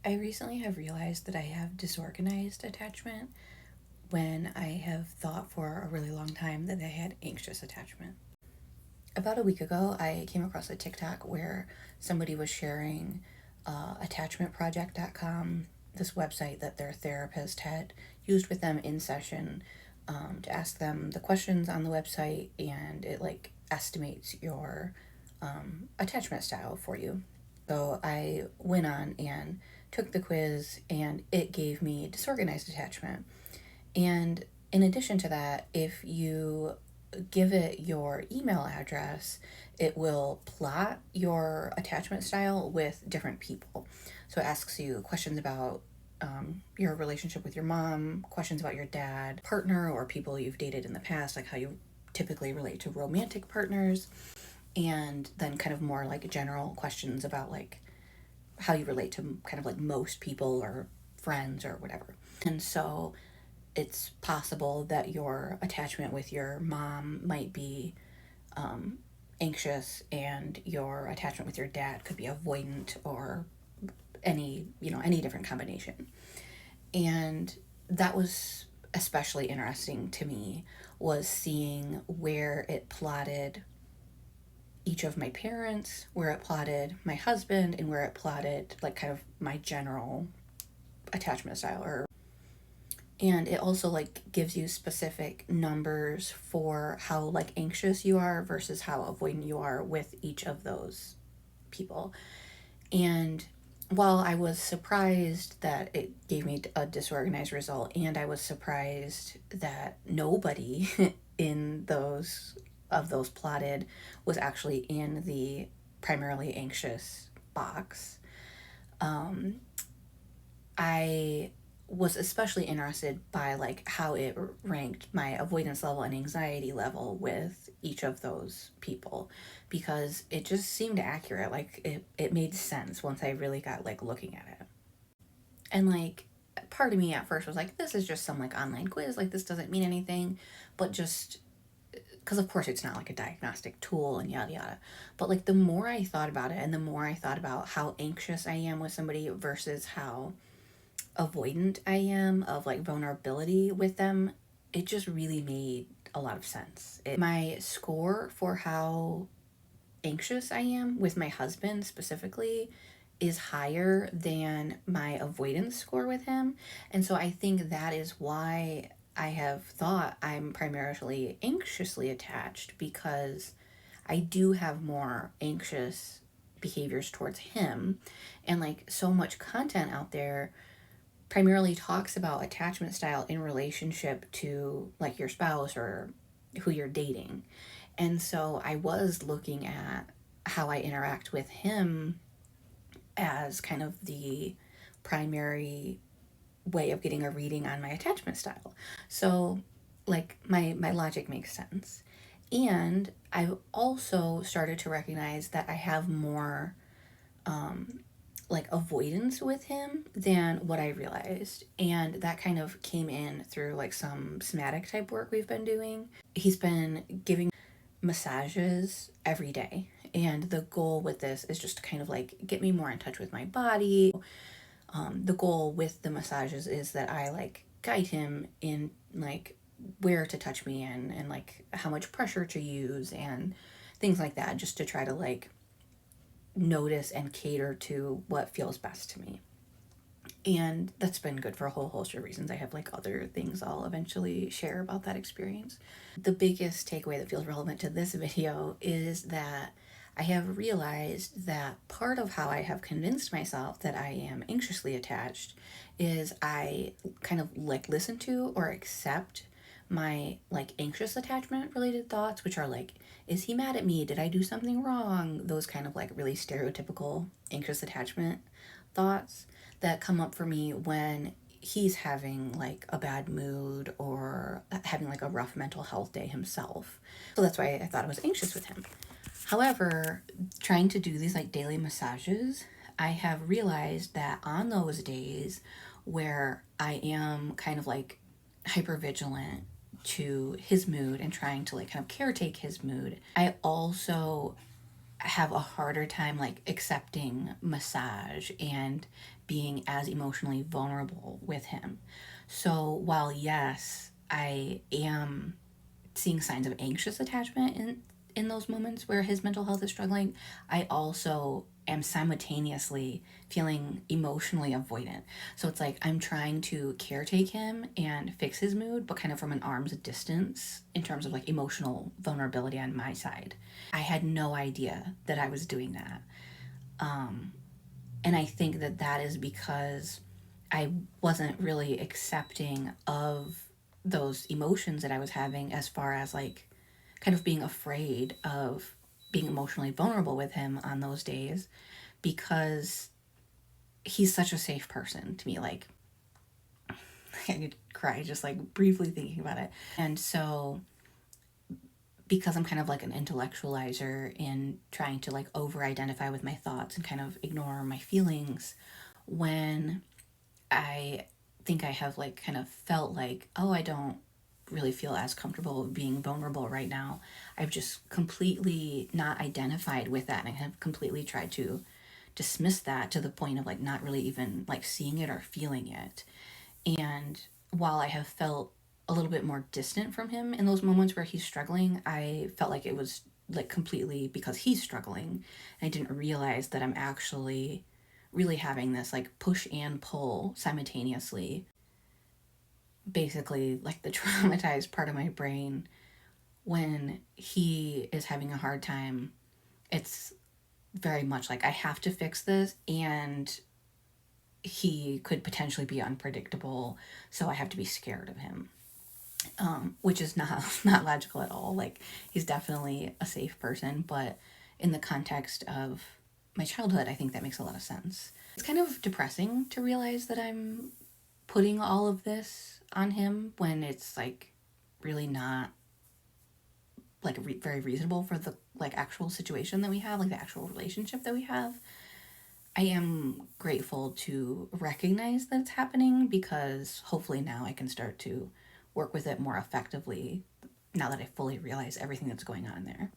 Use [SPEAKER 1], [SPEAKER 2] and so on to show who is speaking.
[SPEAKER 1] I recently have realized that I have disorganized attachment when I have thought for a really long time that I had anxious attachment. About a week ago, I came across a TikTok where somebody was sharing attachmentproject.com, this website that their therapist had used with them in session to ask them the questions on the website, and it like estimates your attachment style for you. So I went on and took the quiz, and it gave me disorganized attachment. And in addition to that, if you give it your email address, it will plot your attachment style with different people. So it asks you questions about your relationship with your mom, questions about your dad, partner, or people you've dated in the past, like how you typically relate to romantic partners, and then kind of more like general questions about like how you relate to kind of like most people or friends or whatever. And so it's possible that your attachment with your mom might be anxious, and your attachment with your dad could be avoidant, or any different combination. And that was especially interesting to me, was seeing where it plotted each of my parents, where it plotted my husband, and where it plotted like kind of my general attachment style. Or and it also like gives you specific numbers for how like anxious you are versus how avoidant you are with each of those people. And while I was surprised that it gave me a disorganized result, and I was surprised that nobody in those plotted was actually in the primarily anxious box, I was especially interested by like how it ranked my avoidance level and anxiety level with each of those people, because it just seemed accurate. Like it made sense once I really got like looking at it. And like part of me at first was like, this is just some like online quiz, like this doesn't mean anything. But just because of course it's not like a diagnostic tool and yada yada. But like the more I thought about it, and the more I thought about how anxious I am with somebody versus how avoidant I am of like vulnerability with them, it just really made a lot of sense. My score for how anxious I am with my husband specifically is higher than my avoidance score with him. And so I think that is why I have thought I'm primarily anxiously attached, because I do have more anxious behaviors towards him. And like so much content out there primarily talks about attachment style in relationship to like your spouse or who you're dating. And so I was looking at how I interact with him as kind of the primary way of getting a reading on my attachment style. So like my logic makes sense. And I've also started to recognize that I have more like avoidance with him than what I realized. And that kind of came in through like some somatic type work we've been doing. He's been giving massages every day. And the goal with this is just to kind of like get me more in touch with my body. The goal with the massages is that I like guide him in like where to touch me in, and like how much pressure to use and things like that, just to try to like notice and cater to what feels best to me. And that's been good for a whole host of reasons. I have like other things I'll eventually share about that experience. The biggest takeaway that feels relevant to this video is that I have realized that part of how I have convinced myself that I am anxiously attached is I kind of like listen to or accept my like anxious attachment related thoughts, which are like, is he mad at me? Did I do something wrong? Those kind of like really stereotypical anxious attachment thoughts that come up for me when he's having like a bad mood or having like a rough mental health day himself. So that's why I thought I was anxious with him. However, trying to do these like daily massages, I have realized that on those days where I am kind of like hyper vigilant to his mood and trying to like kind of caretake his mood, I also have a harder time like accepting massage and being as emotionally vulnerable with him. So while yes, I am seeing signs of anxious attachment in those moments where his mental health is struggling, I also am simultaneously feeling emotionally avoidant. So it's like I'm trying to caretake him and fix his mood, but kind of from an arm's distance in terms of like emotional vulnerability on my side. I had no idea that I was doing that. And I think that that is because I wasn't really accepting of those emotions that I was having, as far as like kind of being afraid of being emotionally vulnerable with him on those days, because he's such a safe person to me. Like, I could cry just like briefly thinking about it. And so, because I'm kind of like an intellectualizer in trying to like over identify with my thoughts and kind of ignore my feelings, when I think I have like kind of felt like, oh, I don't really feel as comfortable being vulnerable right now, I've just completely not identified with that, and I have completely tried to dismiss that to the point of like not really even like seeing it or feeling it. And while I have felt a little bit more distant from him in those moments where he's struggling, I felt like it was like completely because he's struggling. And I didn't realize that I'm actually really having this like push and pull simultaneously. Basically, like the traumatized part of my brain, when he is having a hard time, it's very much like I have to fix this, and he could potentially be unpredictable, so I have to be scared of him. Which is not not logical at all. Like, he's definitely a safe person, but in the context of my childhood, I think that makes a lot of sense. It's kind of depressing to realize that I'm putting all of this on him when it's like really not like very reasonable for the like actual situation that we have, like the actual relationship that we have. I am grateful to recognize that it's happening, because hopefully now I can start to work with it more effectively now that I fully realize everything that's going on there.